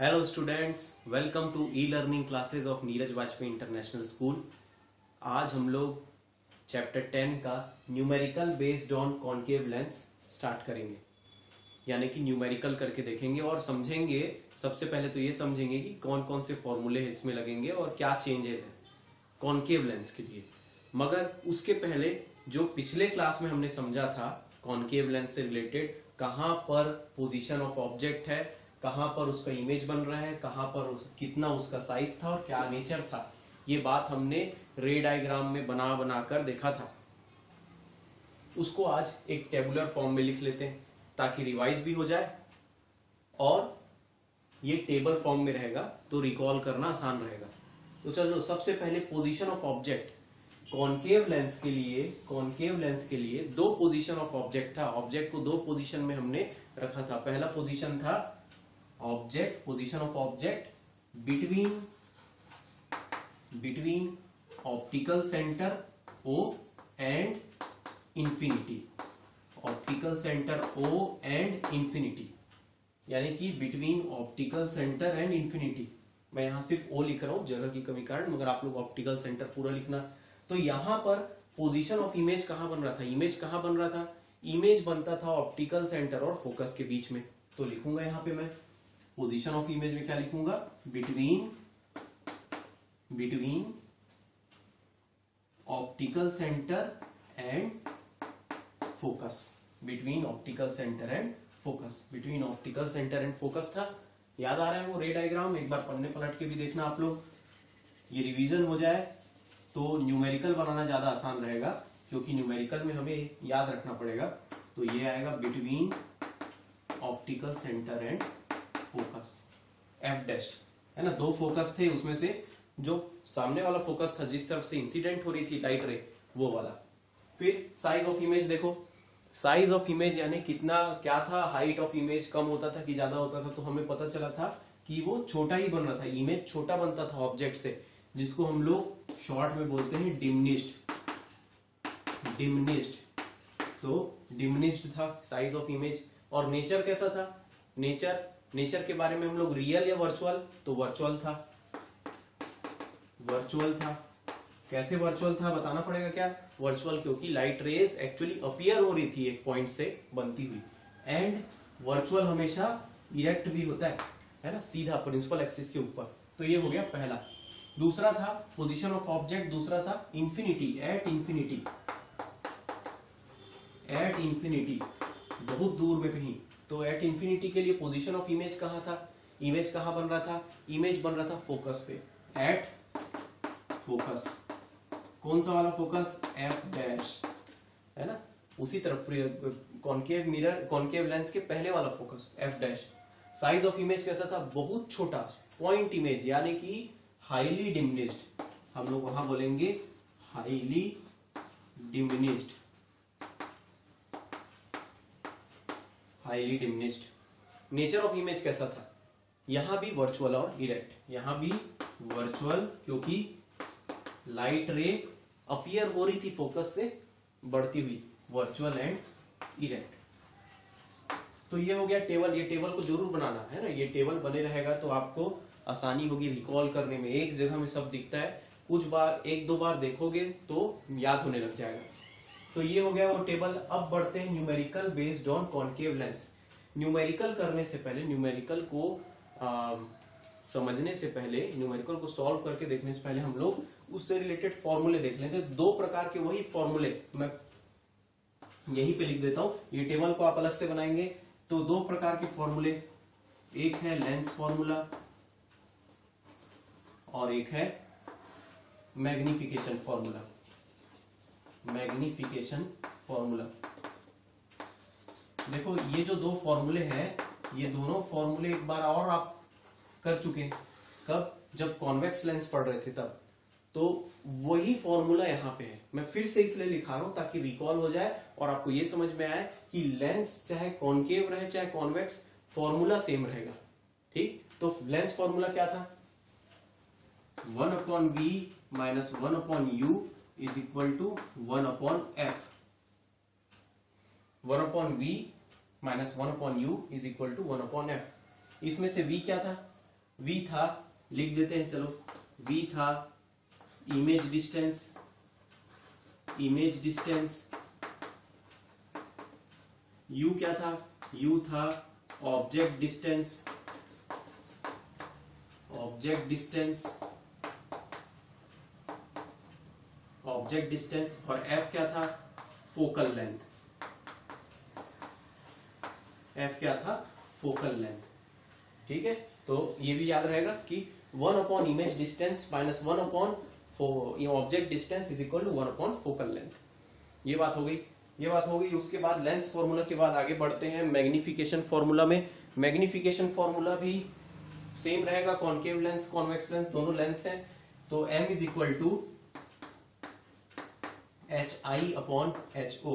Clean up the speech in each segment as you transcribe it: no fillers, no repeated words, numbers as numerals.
Hello students, welcome to e learning classes of Neeraj Vajpayee international school. आज हम लोग chapter 10 का numerical based on concave lens start करेंगे, यानी कि न्यूमेरिकल करके देखेंगे और समझेंगे। सबसे पहले तो ये समझेंगे कि कौन कौन से फॉर्मूले इसमें लगेंगे और क्या चेंजेस है कॉनकेव लेंस के लिए। मगर उसके पहले जो पिछले क्लास में हमने समझा था कॉनकेव लेंस से रिलेटेड, कहाँ पर पोजीशन ऑफ ऑब्जेक्ट है, कहाँ पर उसका इमेज बन रहा है, कहाँ पर कितना उसका साइज था और क्या नेचर था, ये बात हमने रे डायग्राम में बना बनाकर देखा था। उसको आज एक टेबुलर फॉर्म में लिख लेते हैं ताकि रिवाइज भी हो जाए और ये टेबल फॉर्म में रहेगा तो रिकॉल करना आसान रहेगा। तो चलो, सबसे पहले position of object. Concave lens के लिए दो पोजीशन ऑफ ऑब्जेक्ट था। ऑब्जेक्ट को दो पोजीशन में हमने रखा था। पहला पोजीशन था object, position of object between optical centre O and infinity. Optical centre O and infinity, यानी कि between optical centre and infinity. मैं यहां सिर्फ O लिख रहा हूं जगह की कमी कारण, मगर आप लोग ऑप्टिकल सेंटर पूरा लिखना। तो यहां पर पोजीशन ऑफ इमेज कहां बन रहा था? इमेज कहां बन रहा था? इमेज बनता था ऑप्टिकल सेंटर और फोकस के बीच में। तो लिखूंगा यहां पे मैं पोजीशन ऑफ इमेज में क्या लिखूंगा? Between optical centre and focus. Between optical centre and focus, between optical centre and focus था। याद आ रहा है वो रे डायग्राम? एक बार पढ़ने पलट के भी देखना आप लोग, ये रिवीजन हो जाए तो न्यूमेरिकल बनाना ज्यादा आसान रहेगा, क्योंकि न्यूमेरिकल में हमें याद रखना पड़ेगा। तो ये आएगा between optical centre and focus, F dash, है ना। दो फोकस थे, उसमें से जो सामने वाला फोकस था जिस तरफ से इंसिडेंट हो रही थी लाइट रे, वो वाला। फिर साइज ऑफ इमेज देखो, साइज ऑफ इमेज यानी कितना क्या था, हाइट ऑफ इमेज कम होता था कि ज्यादा होता था। तो हमें पता चला था कि वो छोटा ही बन रहा था, इमेज छोटा बनता था ऑब्जेक्ट से, जिसको हम लोग शॉर्ट में बोलते हैं डिमिनिश्ड। तो डिमिनिश्ड था साइज ऑफ इमेज। और नेचर कैसा था? नेचर के बारे में हम लोग रियल या वर्चुअल? तो वर्चुअल था। कैसे वर्चुअल था बताना पड़ेगा क्या? वर्चुअल, क्योंकि लाइट रेज एक्चुअली अपीयर हो रही थी एक पॉइंट से बनती हुई। एंड वर्चुअल हमेशा इरेक्ट भी होता है ना, सीधा प्रिंसिपल एक्सिस के ऊपर। तो ये हो गया पहला। दूसरा था पोजीशन ऑफ ऑब्जेक्ट, दूसरा था इंफिनिटी, एट इंफिनिटी, बहुत दूर में कहीं। तो एट इंफिनिटी के लिए पोजीशन ऑफ इमेज कहां था? इमेज कहां बन रहा था? इमेज बन रहा था फोकस पे, एट फोकस। कौन सा वाला फोकस? एफ डैश, है ना। उसी तरफ कॉनकेव लेंस के पहले वाला focus, F dash. Size of image कैसा था? बहुत छोटा, पॉइंट इमेज, यानी कि हाईली डिमिनिश्ड। हम लोग वहां बोलेंगे highly diminished. Nature of image कैसा था? यहां भी वर्चुअल और इरेक्ट, यहां भी वर्चुअल, क्योंकि लाइट रे अपीयर हो रही थी फोकस से बढ़ती हुई, वर्चुअल एंड इरेक्ट। तो ये हो गया टेबल। ये टेबल को जरूर बनाना है ना, ये टेबल बने रहेगा तो आपको आसानी होगी रिकॉल करने में। एक जगह में सब दिखता है, कुछ बार एक दो बार देखोगे तो याद होने लग जाएगा। तो ये हो गया वो टेबल। अब बढ़ते हैं numerical based on concave lens. Numerical करने से पहले, न्यूमेरिकल को समझने से पहले, न्यूमेरिकल को सॉल्व करके देखने से पहले हम लोग उससे रिलेटेड फॉर्मूले देख लेते हैं। दो प्रकार के वही फॉर्मूले मैं यहीं पे लिख देता हूं, ये टेबल को आप अलग से बनाएंगे। तो दो प्रकार के फॉर्मूले, एक है लेंस फॉर्मूला और एक है मैग्निफिकेशन फॉर्मूला। देखो, ये जो दो फॉर्मूले हैं, ये दोनों फॉर्मूले एक बार और आप कर चुके हैं। कब? जब कॉन्वेक्स लेंस पढ़ रहे थे तब। तो वही फॉर्मूला यहाँ पे है। मैं फिर से इसलिए लिखा रहा हूं ताकि रिकॉल हो जाए और आपको ये समझ में आए कि लेंस चाहे कॉनकेव रहे चाहे कॉन्वेक्स, फॉर्मूला सेम रहेगा। ठीक? तो लेंस फॉर्मूला क्या था? 1/v minus 1/u is equal to 1/f। 1/v minus 1/u is equal to 1/f। इसमें से v क्या था? v था, लिख देते हैं चलो, v था इमेज डिस्टेंस, u क्या था, u था ऑब्जेक्ट डिस्टेंस, और f क्या था, फोकल लेंथ, ठीक है। तो ये भी याद रहेगा कि 1 upon image distance minus 1 upon object distance is equal to 1 upon focal length. ये बात हो गई। उसके बाद लेंस फॉर्मूला के बाद आगे बढ़ते हैं मैग्निफिकेशन फॉर्मूला में। मैग्निफिकेशन फॉर्मूला भी सेम रहेगा, कॉन्केव लेंस कॉन्वेक्स लेंस दोनों लेंस हैं। तो m is equal to hi upon ho।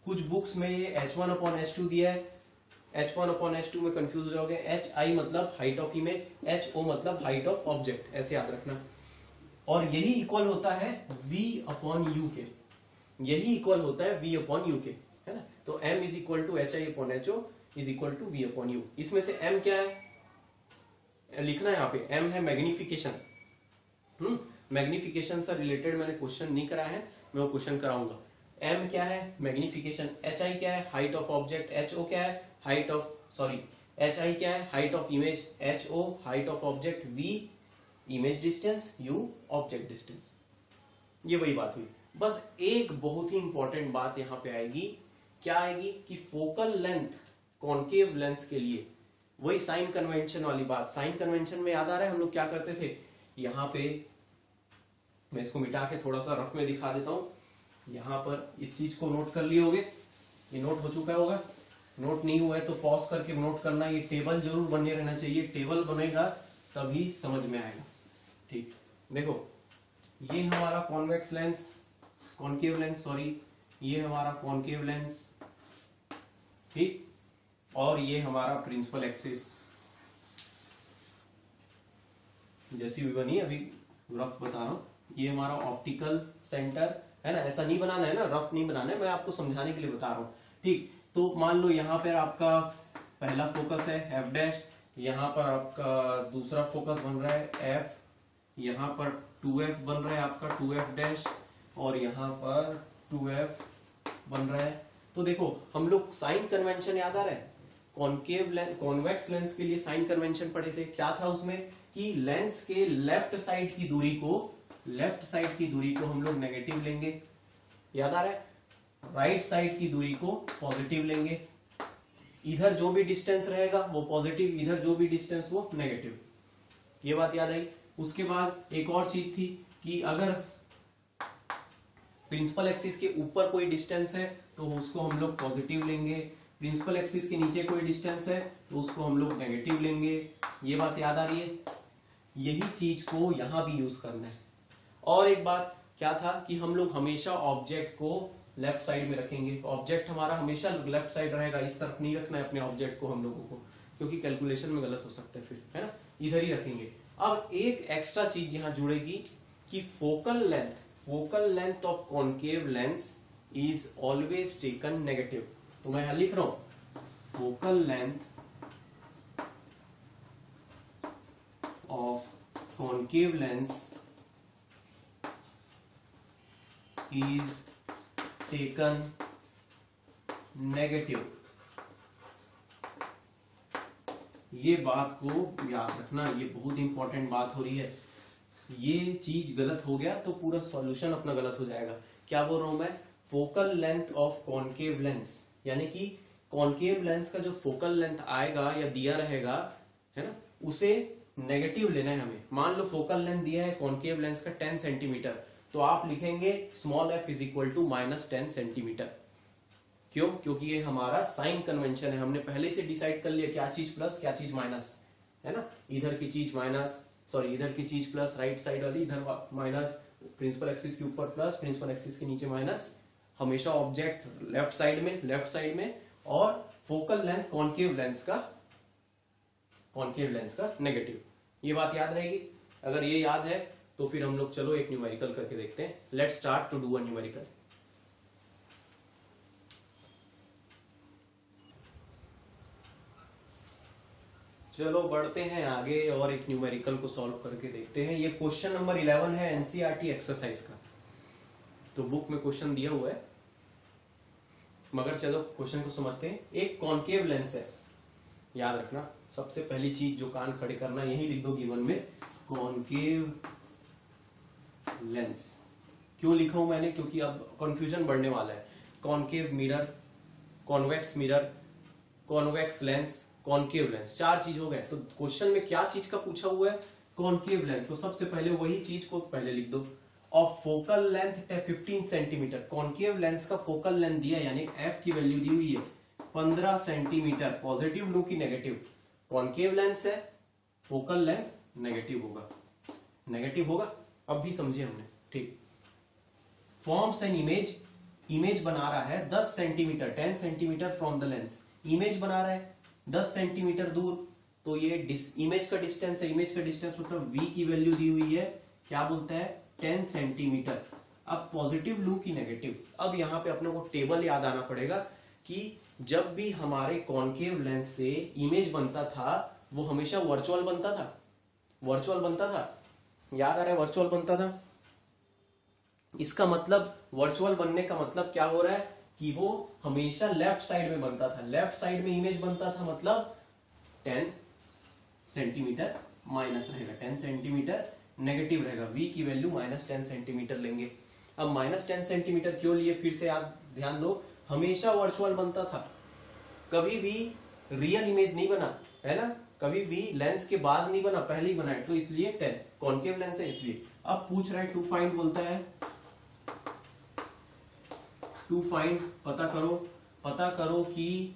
कुछ बुक्स में ये h1 अपॉन h2 दिया है, h1 अपॉन h2 में कंफ्यूज हो जाओगे। hi मतलब हाइट ऑफ इमेज, ho मतलब हाइट ऑफ ऑब्जेक्ट, ऐसे याद रखना। और यही इक्वल होता है v अपॉन u के, है ना। तो m is equal to hi upon ho is equal to v upon u। इसमें से m क्या है लिखना है, यहाँ पे m है मैग्निफिकेशन। मैग्निफिकेशन से रिलेटेड मैंने क्वेश्चन नहीं कराया है, मैं वो क्वेश्चन कराऊंगा। m क्या है मैग्निफिकेशन, hi क्या है हाइट ऑफ ऑब्जेक्ट, ho क्या है हाइट ऑफ hi क्या है height of image, ho height of object, v image distance, u object distance. ये वही बात हुई। बस एक बहुत ही इंपॉर्टेंट बात यहां पे आएगी, क्या आएगी कि फोकल लेंथ कॉन्केव लेंस के लिए वही साइन कन्वेंशन वाली बात। साइन कन्वेंशन में याद आ रहा है हम लोग क्या करते थे, यहां पे मैं इसको मिटा के थोड़ा सा रफ में दिखा देता हूं। यहां पर इस चीज को नोट कर लिए होगे, ये नोट हो चुका होगा, नोट नहीं हुआ है तो पॉज करके नोट करना। ये टेबल जरूर बने रहना चाहिए, टेबल बनेगा तभी समझ में आएगा। ठीक, देखो ये हमारा कॉन्वेक्स लेंस, कॉन्केव लेंस ये हमारा कॉन्केव लेंस, ठीक, और ये हमारा प्रिंसिपल एक्सिस जैसी भी बनी, अभी रफ बता रहा हूं। ये हमारा ऑप्टिकल सेंटर है ना, ऐसा नहीं बनाना है ना, रफ नहीं बनाना है, मैं आपको समझाने के लिए बता रहा हूं। ठीक, तो मान लो यहाँ पर आपका पहला फोकस है एफ डैश, यहाँ पर आपका दूसरा फोकस बन रहा है एफ, यहाँ पर 2f बन रहा है आपका 2f डैश, और यहाँ पर 2f बन रहा है। तो देखो हम लोग साइन कन्वेंशन याद आ रहा है, कॉन्केव लेंस कॉन्वेक्स लेंस के लिए साइन कन्वेंशन पढ़े थे। क्या था उसमें कि लेंस के लेफ्ट साइड की दूरी को हम लोग नेगेटिव लेंगे, याद आ रहा है, राइट साइड की दूरी को पॉजिटिव लेंगे। इधर जो भी डिस्टेंस रहेगा वो पॉजिटिव, इधर जो भी डिस्टेंस वो नेगेटिव। ये बात याद आई। उसके बाद एक और चीज थी कि अगर प्रिंसिपल एक्सिस के ऊपर कोई डिस्टेंस है तो उसको हम लोग पॉजिटिव लेंगे, प्रिंसिपल एक्सिस के नीचे कोई डिस्टेंस है तो उसको हम लोग नेगेटिव लेंगे। ये बात याद आ रही है, यही चीज को यहां भी यूज करना है। और एक बात क्या था कि हम लोग हमेशा ऑब्जेक्ट को लेफ्ट साइड में रखेंगे, ऑब्जेक्ट हमारा हमेशा लेफ्ट साइड रहेगा, इस तरफ नहीं रखना है अपने ऑब्जेक्ट को हम लोगों को, क्योंकि कैलकुलेशन में गलत हो सकता है फिर, है ना, इधर ही रखेंगे। अब एक एक्स्ट्रा चीज यहां जुड़ेगी कि focal length of concave lens is always taken negative. तो मैं यहां लिख रहा हूं focal length of concave lens is taken negative. ये बात को याद रखना, ये बहुत इंपॉर्टेंट बात हो रही है। ये चीज गलत हो गया तो पूरा सॉल्यूशन अपना गलत हो जाएगा। क्या बोल रहा हूं मैं, focal length of concave lens, यानी कि कॉन्केव लेंस का जो फोकल लेंथ आएगा या दिया रहेगा, है ना, उसे नेगेटिव लेना है हमें। मान लो फोकल लेंथ दिया है कॉन्केव लेंस का 10 सेंटीमीटर, तो आप लिखेंगे small f is equal to -10 centimetre. क्यों? क्योंकि ये हमारा साइन कन्वेंशन है, हमने पहले से डिसाइड कर लिया क्या चीज प्लस क्या चीज माइनस, है ना, इधर की चीज इधर की चीज प्लस, राइट साइड वाली इधर माइनस, प्रिंसिपल एक्सिस के ऊपर प्लस, प्रिंसिपल एक्सिस के नीचे माइनस, हमेशा ऑब्जेक्ट लेफ्ट साइड में, और फोकल लेंथ कॉन्केव लेंस का नेगेटिव। ये बात याद रहेगी। अगर ये याद है तो फिर हम लोग चलो एक न्यूमेरिकल करके देखते हैं। Let's start to do a numerical. चलो बढ़ते हैं आगे और एक न्यूमेरिकल को सॉल्व करके देखते हैं। ये क्वेश्चन नंबर 11 है एनसीईआरटी एक्सरसाइज का। तो बुक में क्वेश्चन दिया हुआ है, मगर चलो क्वेश्चन को समझते हैं। एक कॉनकेव लेंस है, याद रखना सबसे पहली चीज जो कान खड़े करना यही लिख दो गिवन में, कॉनकेव लेंस। क्यों लिखा हूं मैंने, क्योंकि अब कंफ्यूजन बढ़ने वाला है। Concave mirror, convex mirror, convex lens, concave lens, चार चीज हो गए। तो क्वेश्चन में क्या चीज का पूछा हुआ है, कॉनकेव लेंस। तो सबसे पहले वही चीज को पहले लिख दो। Of focal length 15 centimetre, concave lens का फोकल लेंथ दिया, यानी एफ की वैल्यू दी हुई है 15 सेंटीमीटर। पॉजिटिव लू की नेगेटिव, कॉनकेव लेंस है, फोकल लेंथ नेगेटिव होगा, नेगेटिव होगा। अब भी समझे हमने, ठीक। फॉर्म्स एन इमेज, इमेज बना रहा है 10 centimetre 10 centimetre from the lens. Image बना रहा है 10 सेंटीमीटर दूर, तो ये इमेज का डिस्टेंस है। इमेज का डिस्टेंस मतलब v की वैल्यू दी हुई है, क्या बोलता है 10 सेंटीमीटर। अब पॉजिटिव लू की नेगेटिव। अब यहां पे अपने को टेबल याद आना पड़ेगा कि जब भी हमारे कॉनकेव लेंस से इमेज बनता था वो हमेशा वर्चुअल बनता था, वर्चुअल बनता था, याद आ रहा है वर्चुअल बनता था। इसका मतलब वर्चुअल बनने का मतलब क्या हो रहा है कि वो हमेशा लेफ्ट साइड में बनता था, लेफ्ट साइड में इमेज बनता था, मतलब 10 सेंटीमीटर माइनस रहेगा, 10 सेंटीमीटर नेगेटिव रहेगा, v की वैल्यू -10 सेंटीमीटर लेंगे। अब -10 सेंटीमीटर क्यों लिए, फिर से याद ध्यान दो, हमेशा वर्चुअल बनता था, कभी भी रियल इमेज नहीं बना है ना, कभी भी लेंस के बाद नहीं बना, पहले ही बना है, तो इसलिए 10 कॉनकेव लेंस है इसलिए। अब पूछ रहा है टू फाइंड, बोलता है टू फाइंड, पता करो कि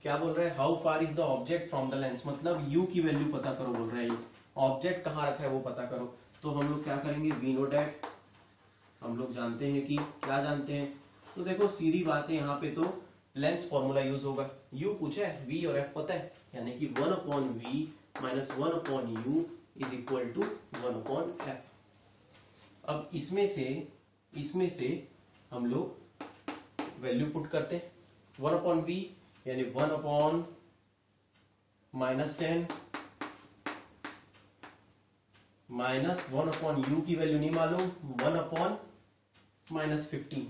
क्या बोल रहा है, how far is the object from the lens, मतलब u की वैल्यू पता करो बोल रहा है। ऑब्जेक्ट कहां रखा है वो पता करो। तो हम लोग क्या करेंगे, वी नो डेट, हम लोग जानते हैं कि क्या जानते हैं, तो देखो सीधी बात है, यहाँ पे तो लेंस फॉर्मूला यूज होगा। u पूछा है, v और f पता है, यानी कि 1/v minus 1/u is equal to 1/f। अब इसमें से हम लोग वैल्यू पुट करते हैं, 1/v यानी 1/-10 माइनस 1/u की वैल्यू नहीं मालूम, 1/-15।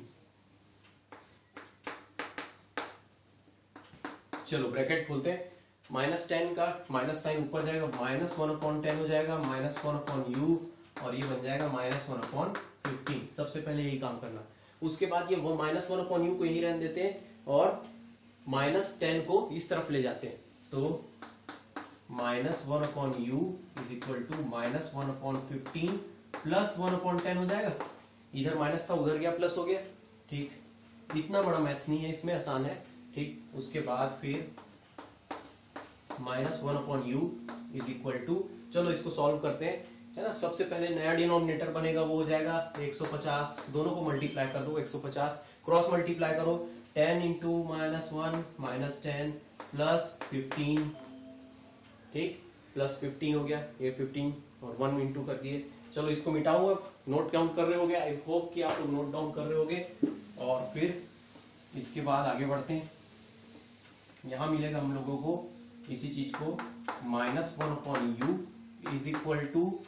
चलो ब्रैकेट खोलते हैं, -10 का माइनस साइन ऊपर जाएगा, -1/10 हो जाएगा, -1/u और ये बन जाएगा -1/15। सबसे पहले यही काम करना। उसके बाद ये -1/u को यही रहने देते हैं और -10 को इस तरफ ले जाते हैं, तो -1/u is equal to -1/15 plus 1/10 हो जाएगा। इधर माइनस था उधर गया प्लस हो गया, ठीक। इतना बड़ा मैथ्स नहीं है इसमें, आसान है, ठीक। उसके बाद फिर -1/u इज इक्वल टू, चलो इसको सॉल्व करते हैं, है ना। सबसे पहले नया डिनोमिनेटर बनेगा, वो हो जाएगा 150, दोनों को मल्टीप्लाई कर दो, 150 क्रॉस मल्टीप्लाई करो, 10 इंटू -1 -10 प्लस 15, ठीक, प्लस 15 हो गया, ये 15 और 1 इंटू कर दिए। चलो इसको मिटाऊंगा, नोट डाउन कर रहे होगे, आई होप कि आप लोग नोट डाउन कर रहे होगे। और फिर इसके बाद आगे बढ़ते हैं, यहां मिलेगा हम लोगों को इसी चीज को, -1/u is equal to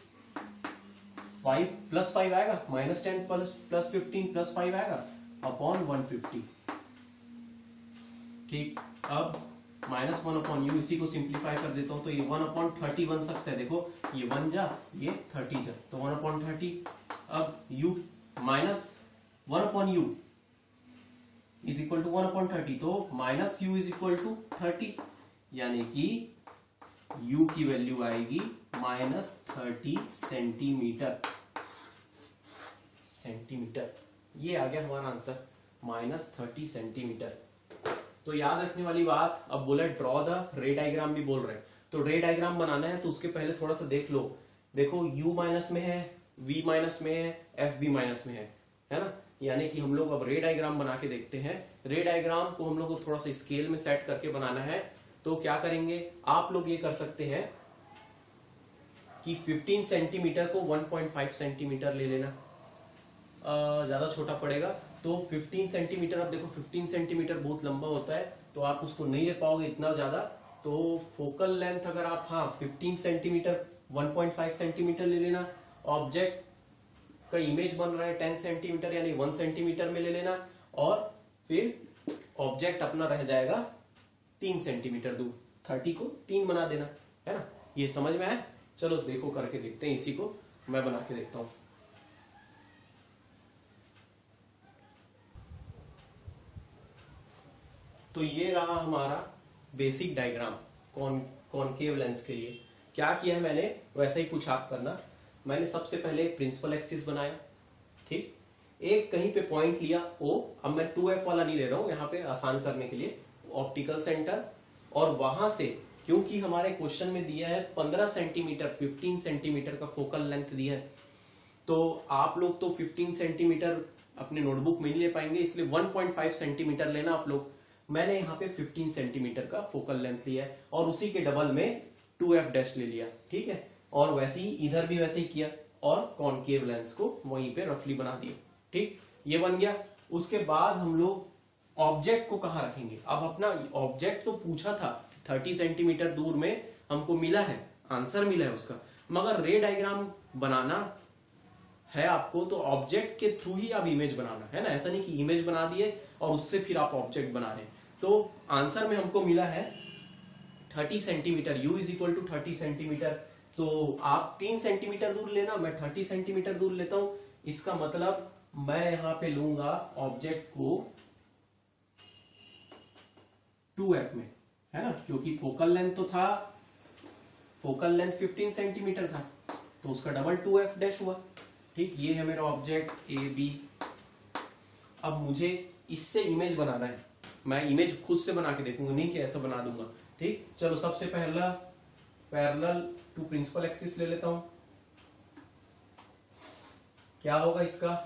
5 plus 5 आएगा, -10 प्लस 15 प्लस 5 आएगा अपॉन 150, ठीक। अब -1/u इसी को सिंप्लीफाई कर देता हूं, तो ये 1/30 बन सकता है, देखो ये 1 जा ये 30 जा, तो 1/30। अब u -1/u is equal to 1/30, तो -u इज इक्वल टू 30, यानी कि u की वैल्यू आएगी -30 सेंटीमीटर। ये आ गया हमारा आंसर, -30 सेंटीमीटर। तो याद रखने वाली बात, अब बोला ड्रॉ द रे डायग्राम भी बोल रहे हैं, तो रे डायग्राम बनाना है तो उसके पहले थोड़ा सा देख लो। देखो u माइनस में है, v माइनस में है, f भी माइनस में है ना। यानी कि हम लोग अब रे डायग्राम बना के देखते हैं। रे डायग्राम को हम लोग को थोड़ा सा स्केल में सेट करके बनाना है, तो क्या करेंगे आप लोग, ये कर सकते हैं कि 15 सेंटीमीटर को 1.5 सेंटीमीटर ले लेना, ज्यादा छोटा पड़ेगा, तो 15 सेंटीमीटर। अब देखो 15 सेंटीमीटर बहुत लंबा होता है, तो आप उसको नहीं ले पाओगे इतना ज्यादा, तो फोकल लेंथ अगर आप 15 सेंटीमीटर 1.5 सेंटीमीटर ले लेना, ऑब्जेक्ट का इमेज बन रहा है 10 सेंटीमीटर यानी 1 सेंटीमीटर में ले लेना, और फिर ऑब्जेक्ट अपना रह जाएगा 3 सेंटीमीटर दूर, 30 को 3 बना देना, है ना। ये समझ में आया? चलो देखो करके देखते हैं, इसी को मैं बना के देखता हूं। तो ये रहा हमारा बेसिक डायग्राम कॉनकेव लेंस के लिए। क्या किया है मैंने, वैसा ही कुछ आप करना। मैंने सबसे पहले प्रिंसिपल एक्सिस बनाया, ठीक, एक कहीं पे पॉइंट लिया O, अब मैं 2F वाला नहीं ले रहा हूं यहाँ पे आसान करने के लिए, ऑप्टिकल सेंटर, और वहां से क्योंकि हमारे क्वेश्चन में दिया है 15 सेंटीमीटर 15 सेंटीमीटर का फोकल लेंथ दिया है, तो आप लोग तो 15 सेंटीमीटर अपने नोटबुक में नहीं ले पाएंगे, इसलिए 1.5 सेंटीमीटर लेना आप लोग। मैंने यहाँ पे 15 सेंटीमीटर का फोकल लेंथ लिया है और उसी के डबल में 2F डैश ले लिया, ठीक है। और वैसे ही इधर भी वैसे ही किया और कॉनकेव लेंस को वहीं पे रफली बना दिया, ठीक, ये बन गया। उसके बाद हम लोग ऑब्जेक्ट को कहाँ रखेंगे। अब अपना ऑब्जेक्ट तो पूछा था 30 सेंटीमीटर दूर में, हमको मिला है, आंसर मिला है उसका, मगर रे डायग्राम बनाना है आपको, तो ऑब्जेक्ट के थ्रू ही आप इमेज बनाना है ना, ऐसा नहीं कि इमेज बना दिए और उससे फिर आप ऑब्जेक्ट बना रहे। तो आंसर में हमको मिला है 30 centimetre, u is equal to 30 centimetre. तो आप 3 सेंटीमीटर दूर लेना, मैं 30 सेंटीमीटर दूर लेता हूं। इसका मतलब मैं यहां पे लूंगा ऑब्जेक्ट को 2F में, है ना, क्योंकि फोकल लेंथ तो था, फोकल लेंथ 15 सेंटीमीटर था, तो उसका डबल 2F डैश हुआ, ठीक। ये है मेरा ऑब्जेक्ट AB। अब मुझे इससे इमेज बनाना है, मैं इमेज खुद से बना के देखूंगा, नहीं कि ऐसा बना दूंगा, ठीक। चलो सबसे पहला पैरेलल टू प्रिंसिपल एक्सिस ले लेता हूं। क्या होगा इसका,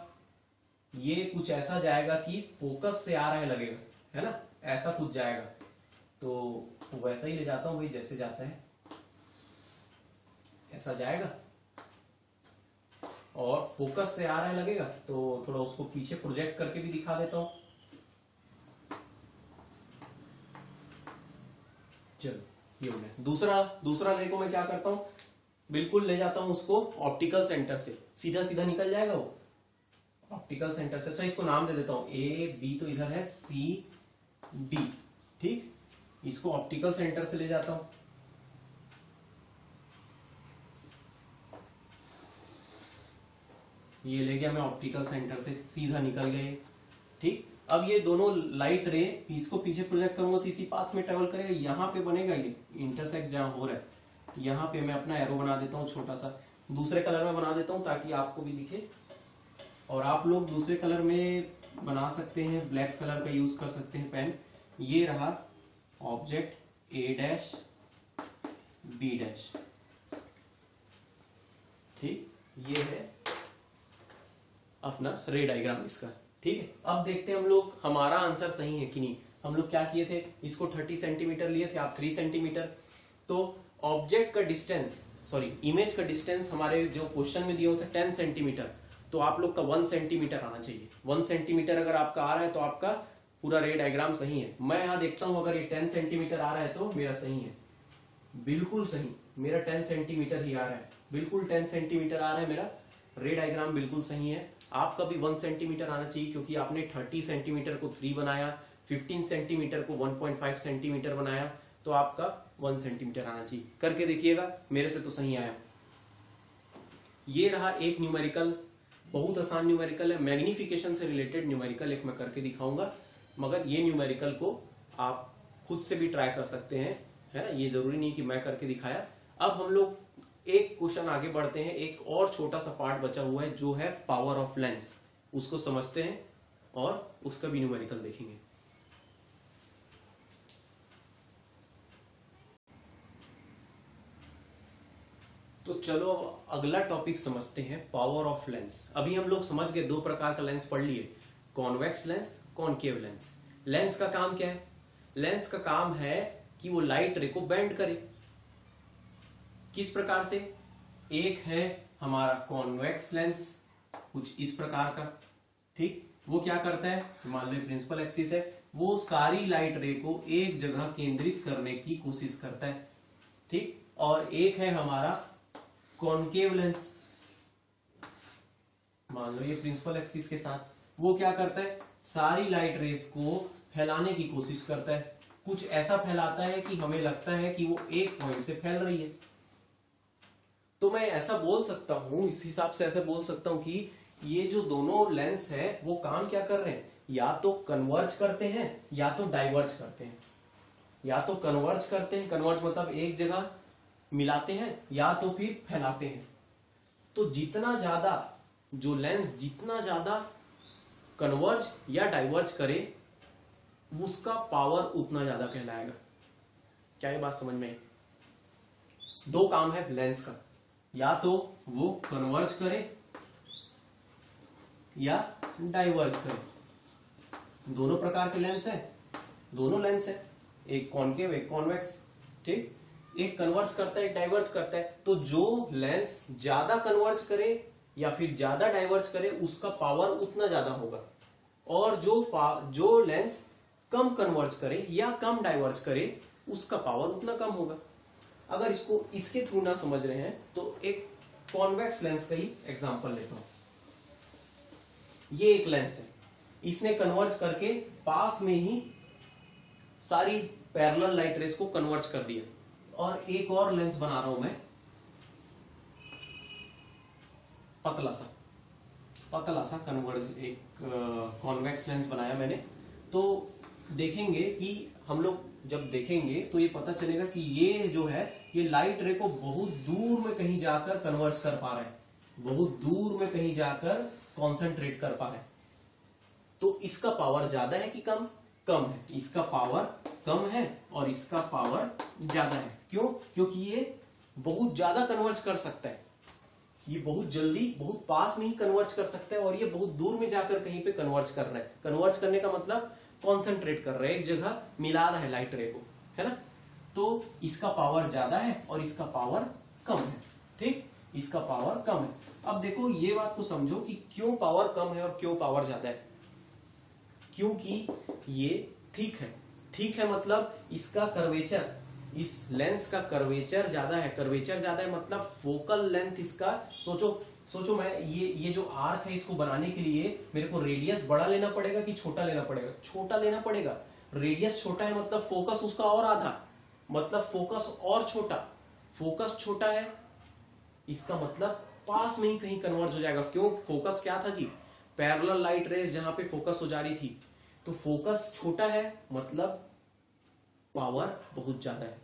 ये कुछ ऐसा जाएगा कि फोकस से आ रहा है लगेगा, है ना, ऐसा कुछ जाएगा। तो वैसा ही ले जाता हूं भाई, जैसे जाता है ऐसा जाएगा, और फोकस से आ रहा है लगेगा, तो थोड़ा उसको पीछे प्रोजेक्ट करके भी दिखा देता हूं। चलो ये हो गया। दूसरा रे को मैं क्या करता हूं, बिल्कुल ले जाता हूं उसको ऑप्टिकल सेंटर से, सीधा सीधा निकल जाएगा वो ऑप्टिकल सेंटर से। अच्छा इसको नाम दे देता हूं AB, तो इधर है CD, ठीक। इसको ऑप्टिकल सेंटर से ले जाता हूं, ये ले गया मैं ऑप्टिकल सेंटर से, सीधा निकल गए, ठीक। अब ये दोनों लाइट रे इसको पीछे प्रोजेक्ट करूंगा तो इसी पाथ में ट्रेवल करेगा, यहाँ पे बनेगा ये इंटरसेक्ट जहां हो रहा है, यहाँ पे मैं अपना एरो बना देता हूँ छोटा सा, दूसरे कलर में बना देता हूँ ताकि आपको भी दिखे, और आप लोग दूसरे कलर में बना सकते हैं, ब्लैक कलर का यूज कर सकते हैं पेन। ये रहा object A dash B dash, ठीक, ये है अपना रे डायग्राम इसका, ठीक है। अब देखते हैं हम लोग हमारा आंसर सही है कि नहीं। हम लोग क्या किए थे, इसको 30 सेंटीमीटर लिए थे, आप 3 सेंटीमीटर। तो ऑब्जेक्ट का डिस्टेंस, सॉरी इमेज का डिस्टेंस हमारे जो क्वेश्चन में दिए होते 10 सेंटीमीटर, तो आप लोग का 1 सेंटीमीटर आना चाहिए। 1 सेंटीमीटर अगर आपका आ रहा है तो आपका पूरा रे डायग्राम सही है। मैं यहां देखता हूं अगर ये 10 सेंटीमीटर आ रहा है तो मेरा सही है, बिल्कुल सही, मेरा 10 सेंटीमीटर ही आ रहा है, बिल्कुल 10 सेंटीमीटर आ रहा है, मेरा रे डायग्राम बिल्कुल सही है। आपका भी 1 सेंटीमीटर आना चाहिए, क्योंकि आपने 30 सेंटीमीटर को 3 बनाया, 15 सेंटीमीटर को 1.5 सेंटीमीटर बनाया, तो आपका 1 सेंटीमीटर आना चाहिए। करके देखिएगा, मेरे से तो सही आया। ये रहा एक न्यूमेरिकल, बहुत आसान न्यूमेरिकल है, मैग्निफिकेशन से रिलेटेड न्यूमेरिकल एक मैं करके दिखाऊंगा, मगर ये न्यूमेरिकल को आप खुद से भी ट्राई कर सकते हैं, है ना, ये जरूरी नहीं कि मैं करके दिखाया। अब हम लोग एक क्वेश्चन आगे बढ़ते हैं, एक और छोटा सा पार्ट बचा हुआ है जो है पावर ऑफ लेंस, उसको समझते हैं और उसका भी न्यूमेरिकल देखेंगे। तो चलो अगला टॉपिक समझते हैं, पावर ऑफ लेंस। अभी हम लोग समझ गए 2 प्रकार का लेंस पढ़ लिए, convex lens, concave lens. Lens का काम क्या है, लेंस का काम है कि वो लाइट रे को बेंड करे। किस प्रकार से, एक है हमारा कॉन्वेक्स लेंस, कुछ इस प्रकार का, ठीक, वो क्या करता है, मान लो प्रिंसिपल एक्सिस है, वो सारी लाइट रे को एक जगह केंद्रित करने की कोशिश करता है, ठीक। और एक है हमारा कॉनकेव लेंस, मान लो ये प्रिंसिपल एक्सिस के साथ, वो क्या करता है, सारी लाइट रेस को फैलाने की कोशिश करता है, कुछ ऐसा फैलाता है कि हमें लगता है कि वो एक पॉइंट से फैल रही है। तो मैं ऐसा बोल सकता हूं, इस हिसाब से ऐसा बोल सकता हूं कि ये जो दोनों लेंस है वो काम क्या कर रहे हैं, या तो कन्वर्ज करते हैं या तो डाइवर्ज करते हैं। या तो कन्वर्ज करते हैं, कन्वर्ज मतलब एक जगह मिलाते हैं, या तो फिर फैलाते हैं। तो जितना ज्यादा जो लेंस जितना ज्यादा कन्वर्ज या डाइवर्ज करे उसका पावर उतना ज्यादा कहलाएगा। क्या ये बात समझ में आई? दो काम है लेंस का, या तो वो कन्वर्ज करे या डाइवर्ज करे। दोनों प्रकार के लेंस है, दोनों लेंस है, एक कॉनकेव एक कॉन्वेक्स, ठीक। एक कन्वर्ज करता है एक डाइवर्ज करता है। तो जो लेंस ज्यादा कन्वर्ज करे या फिर ज्यादा डाइवर्ज करे उसका पावर उतना ज्यादा होगा, और जो लेंस कम कन्वर्ज करे या कम डाइवर्ज करे उसका पावर उतना कम होगा। अगर इसको इसके थ्रू ना समझ रहे हैं तो एक कॉन्वेक्स लेंस का ही एग्जांपल लेता हूं। ये एक लेंस है, इसने कन्वर्ज करके पास में ही सारी पैरेलल लाइट रेस को कन्वर्ज कर दिया। और एक और लेंस बना रहा हूं मैं, पतला सा कन्वर्ज, एक कॉन्वेक्स लेंस बनाया मैंने। तो देखेंगे कि हम लोग जब देखेंगे तो ये पता चलेगा कि ये जो है ये लाइट रे को बहुत दूर में कहीं जाकर कन्वर्ज कर पा रहा है, बहुत दूर में कहीं जाकर कॉन्सेंट्रेट कर पा रहा है। तो इसका पावर ज्यादा है कि कम? कम है। इसका पावर कम है और इसका पावर ज्यादा है। क्यों? क्योंकि ये बहुत ज्यादा कन्वर्ज कर सकता है, ये बहुत जल्दी बहुत पास में ही कन्वर्ज कर सकता है, और ये बहुत दूर में जाकर कहीं पे कन्वर्ज कर रहा है। कन्वर्ज करने का मतलब कॉन्सेंट्रेट कर रहा है, एक जगह मिला रहा है लाइट रे को, है ना। तो इसका पावर ज्यादा है और इसका पावर कम है, ठीक। इसका पावर कम है। अब देखो ये बात को समझो कि क्यों पावर कम है और क्यों पावर ज्यादा है। क्योंकि ये थिक है। थिक है मतलब इसका कर्वेचर, इस लेंस का कर्वेचर ज्यादा है। कर्वेचर ज्यादा है मतलब फोकल लेंथ इसका, सोचो मैं ये जो आर्क है इसको बनाने के लिए मेरे को रेडियस बड़ा लेना पड़ेगा कि छोटा लेना पड़ेगा? छोटा लेना पड़ेगा। रेडियस छोटा है मतलब फोकस उसका और आधा, मतलब फोकस और छोटा। फोकस छोटा है इसका मतलब पास में ही कहीं कन्वर्ज हो जाएगा। क्यों? फोकस क्या था जी? पैरेलल लाइट रेज जहां पे फोकस हो जा रही थी। तो फोकस छोटा है मतलब पावर बहुत ज्यादा है।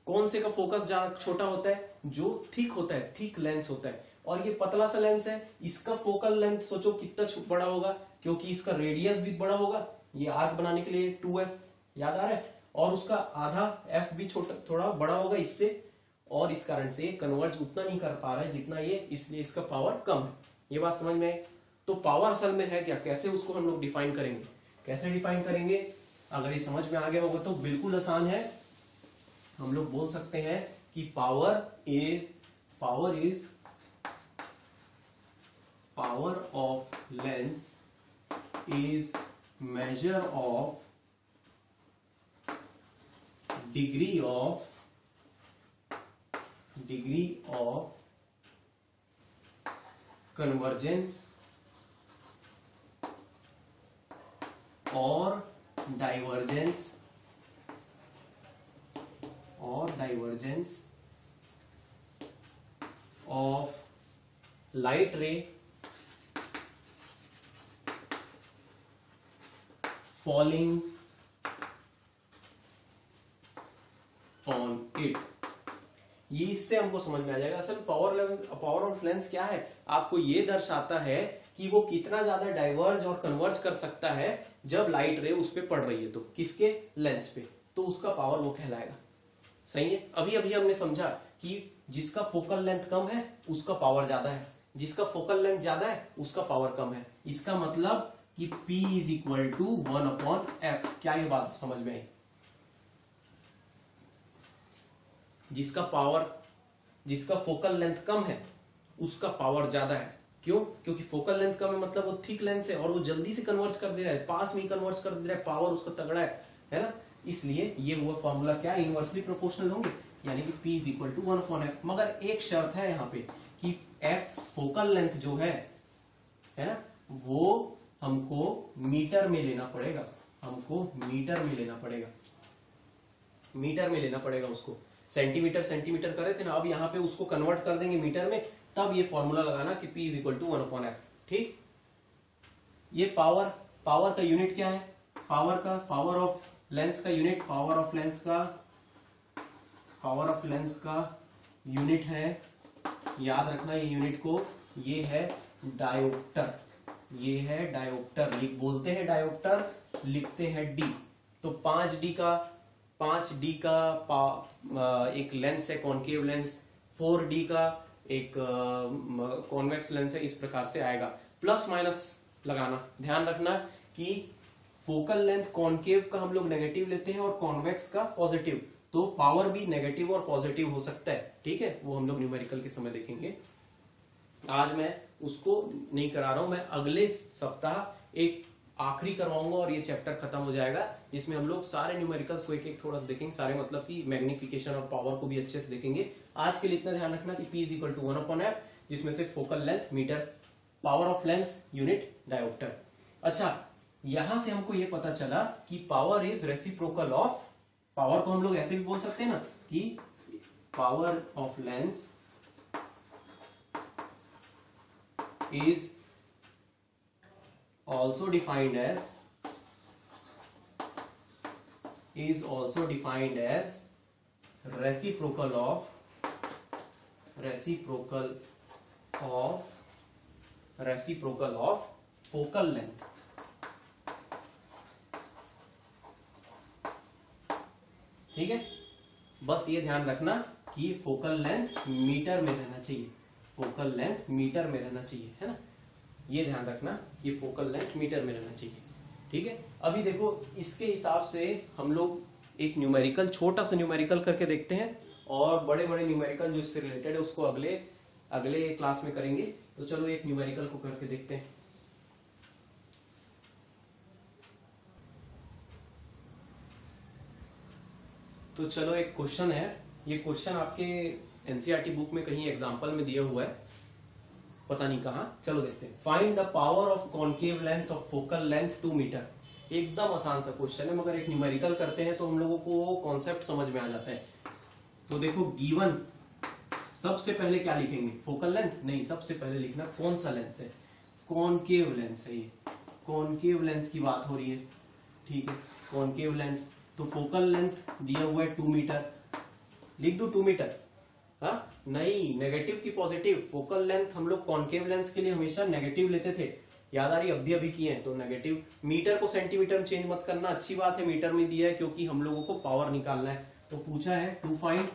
कौन से का फोकस छोटा होता है? जो थिक होता है, थिक लेंस होता है। और ये पतला सा लेंस है, इसका फोकल लेंथ सोचो कितना बड़ा होगा, क्योंकि इसका रेडियस भी बड़ा होगा। ये आर्क बनाने के लिए 2f याद आ रहा है, और उसका आधा f भी छोटा थोड़ा बड़ा होगा इससे, और इस कारण से कन्वर्ज उतना नहीं कर पा रहा है जितना ये, इसलिए इसका पावर कम है। ये बात समझ में? तो पावर असल में है क्या, कैसे उसको हम लोग डिफाइन करेंगे? कैसे डिफाइन करेंगे? अगर ये समझ में आ गया होगा तो बिल्कुल आसान है। हम लोग बोल सकते हैं कि power of lens is measure of degree of convergence और divergence of light ray falling on it। ये इससे हमको समझ में आ जाएगा असल पावर ऑफ लेंस क्या है। आपको ये दर्शाता है कि वो कितना ज्यादा डाइवर्ज और कन्वर्ज कर सकता है जब लाइट रे उस पे पड़ रही है। तो किसके? लेंस पे। तो उसका पावर वो कहलाएगा। सही है। अभी हमने समझा कि जिसका फोकल लेंथ कम है उसका पावर ज्यादा है, जिसका फोकल लेंथ ज्यादा है उसका पावर कम है। इसका मतलब कि P is equal to 1/f। क्या ये बात समझ में आई? जिसका फोकल लेंथ कम है उसका पावर ज्यादा है, क्यों? क्योंकि फोकल लेंथ का मतलब वो थिक लेंस है और वो जल्दी से कन्वर्ट कर दे रहा है, पास में ही कन्वर्ट कर दे रहा है, पावर उसका तगड़ा है ना। इसलिए ये हुआ फॉर्मूला क्या, इनवर्सली प्रोपोर्शनल होंगे, यानी कि P is equal to 1/f। मगर एक शर्त है यहाँ पे कि F फोकल लेंथ जो है ना, वो हमको मीटर में लेना पड़ेगा, हमको मीटर में लेना पड़ेगा, मीटर में लेना पड़ेगा उसको। सेंटीमीटर सेंटीमीटर करे थे ना, अब यहाँ पे उसको कन्वर्ट कर देंगे मीटर में, तब ये फॉर्मूला लगाना कि P is equal to 1/f। ठीक, ये पावर का यूनिट क्या है, पावर ऑफ लेंस का यूनिट, पावर ऑफ लेंस का यूनिट है, याद रखना ये यूनिट को, ये है डायोप्टर, ये है डायोप्टर, बोलते हैं डायोप्टर, लिखते हैं डी। तो 5D का एक लेंस है कॉन्केव लेंस, 4D का एक कॉन्वेक्स लेंस है, इस प्रकार से आएगा। प्लस माइनस लगाना, ध्यान रखना कि फोकल लेंथ कॉन्केव का हम लोग नेगेटिव लेते हैं और कॉन्वेक्स का पॉजिटिव, तो पावर भी नेगेटिव और पॉजिटिव हो सकता है, ठीक है, वो हम लोग न्यूमेरिकल के समय देखेंगे। आज मैं उसको नहीं करा रहा हूं, मैं अगले सप्ताह एक आखिरी करवाऊंगा और ये चैप्टर खत्म हो जाएगा, जिसमें हम लोग सारे न्यूमेरिकल्स को एक एक थोड़ा सा देखेंगे, सारे मतलब कि मैग्निफिकेशन और पावर को भी अच्छे से देखेंगे। आज के लिए इतना ध्यान रखना कि P is equal to 1/f, जिसमें से focal length metre, power of lens unit dioptre. अच्छा, यहां से हमको ये पता चला कि power is reciprocal of, power को हम लोग ऐसे भी बोल सकते हैं ना कि power of lens is also defined as reciprocal of focal length। ठीक है, बस ये ध्यान रखना कि फोकल लेंथ मीटर में रहना चाहिए, फोकल लेंथ मीटर में रहना चाहिए, है ना, ये ध्यान रखना, ये फोकल लेंथ मीटर में रहना चाहिए। ठीक है, अभी देखो इसके हिसाब से हम लोग एक न्यूमेरिकल, छोटा सा न्यूमेरिकल करके देखते हैं, और बड़े बड़े न्यूमेरिकल जो इससे रिलेटेड है उसको अगले क्लास में करेंगे। तो चलो एक न्यूमेरिकल को करके देखते हैं। तो चलो एक क्वेश्चन है, ये क्वेश्चन आपके एनसीईआरटी बुक में कहीं एग्जांपल में दिया हुआ है, पता नहीं कहां, चलो देखते हैं। Find the power of concave lens of focal length 2 metre. एकदम आसान सा क्वेश्चन है, मगर एक न्यूमेरिकल करते हैं तो हम लोगों को कॉन्सेप्ट समझ में आ जाता है। तो देखो गिवन, सबसे पहले क्या लिखेंगे, फोकल लेंथ नहीं, सबसे पहले लिखना कौन सा लेंस है, कॉन्केव लेंस है, ये कॉन्केव लेंस की बात हो रही है। ठीक है, कॉन्केव लेंस, तो फोकल लेंथ दिया हुआ है 2 मीटर, लिख दो 2 मीटर। हाँ नहीं, नेगेटिव की पॉजिटिव, फोकल लेंथ हम लोग कॉन्केव लेंस के लिए हमेशा नेगेटिव लेते थे, याद आ रही, अभी किए हैं, तो नेगेटिव। मीटर को सेंटीमीटर में चेंज मत करना, अच्छी बात है, मीटर में दिया है क्योंकि हम लोगों को पावर निकालना है। तो पूछा है टू फाइंड,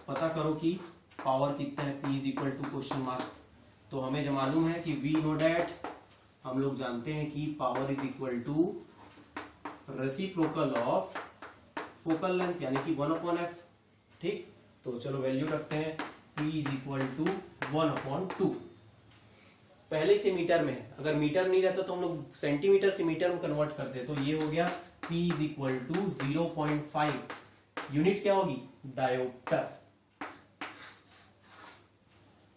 पता करो कि पावर कितना है, P is equal to question mark. तो हमें जो मालूम है कि वी नो डैट, हम लोग जानते हैं कि power is equal to reciprocal of focal length, यानी कि 1/f। ठीक, तो चलो वैल्यू रखते हैं, P इज इक्वल टू 1/2। पहले से मीटर में है, अगर मीटर नहीं रहता तो हम लोग सेंटीमीटर से मीटर में कन्वर्ट करते, तो ये हो गया P is equal to 0.5, unit क्या होगी, डायोप्टर।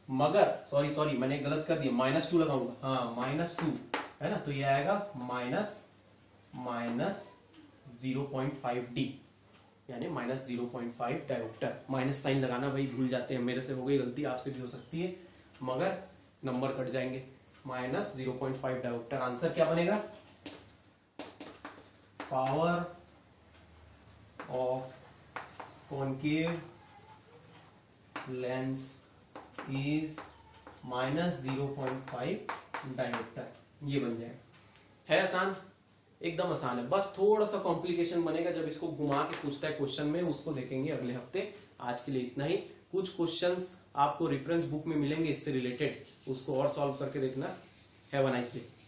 मगर सॉरी मैंने गलत कर दिया, -2 लगाऊंगा, हाँ -2 है ना, तो ये आएगा -0.5D, यानी -0.5 डायोप्टर। माइनस साइन लगाना भाई भूल जाते हैं, मेरे से हो गई गलती, आपसे भी हो सकती है, मगर नंबर कट जाएंगे। -0.5 डायोप्टर, आंसर क्या बनेगा, power of concave lens is -0.5 dioptre, ये बन जाएगा। है आसान, एकदम आसान है, बस थोड़ा सा कॉम्प्लिकेशन बनेगा जब इसको घुमा के पूछता है क्वेश्चन में, उसको देखेंगे अगले हफ्ते। आज के लिए इतना ही, कुछ क्वेश्चंस आपको रेफरेंस बुक में मिलेंगे इससे रिलेटेड, उसको और सॉल्व करके देखना। Have a nice day.